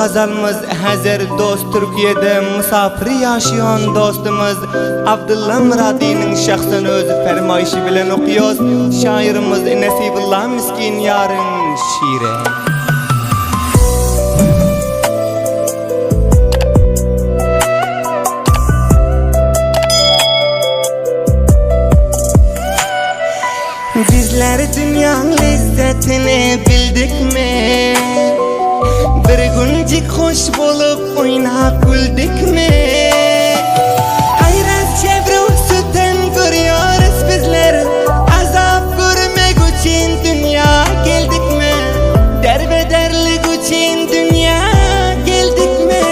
gazalımız hazır dost Türkiye'de misafir yaşayan dostumuz Abdullah Muradi'nin şahsın özü fermayışı bilen okuyoruz. Şairimiz Nesibullah Miskin yarın şiire. Bizler dünyanın lezzetini bildik mi? Bir güncük hoş bulup oynap güldük mi? Hayrat çevre sütten görüyoruz bizler. Azap görmek için dünya geldik mi? Derbederlik için dünya geldik mi?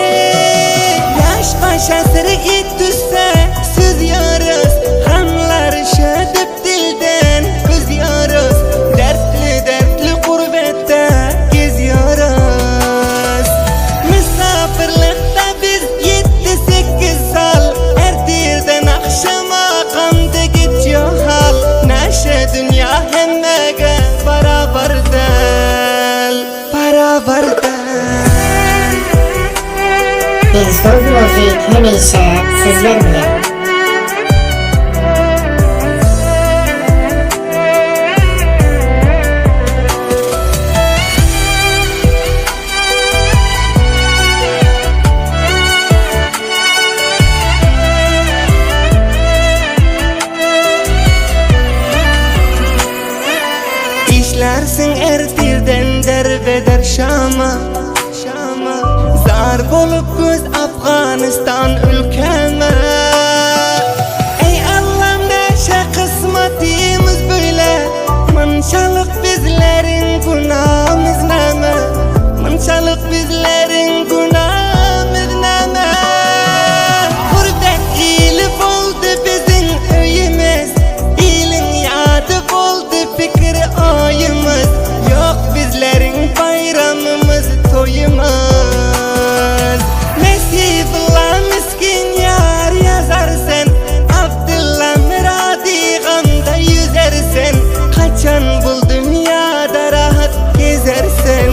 Yaş başa sırık düşse süzüyoruz. Hanlar şödüp dilden kızıyoruz. Dertli dertli gurbette geziyoruz. Misafirlikte biz 7-8 sal. Ertirden akşama kandı geçiyor hal. Neşe dünya hemmege beraber del. Beraber del. Dilsoz müzik hemeyşe sizler bilen. İşlersin ertirden derbeder Şam'a. Zar bolup göz Afganistan ülkeme. Ey Allah'ım neşe kısmetimiz böyle. Mınçalık bizlerin günahımız neme. Mınçalık bizlerin günahımız neme. Gurbet ilip oldu bizim öyümüz. İlin yadı oldu fikri oyumuz. Yok bizlerin bayramımız toyumuz. Nesibullah Miskin yar yazarsen. Abdullah Muradi gamda yüzersen. Kaçan buldum ya da rahat gezersen.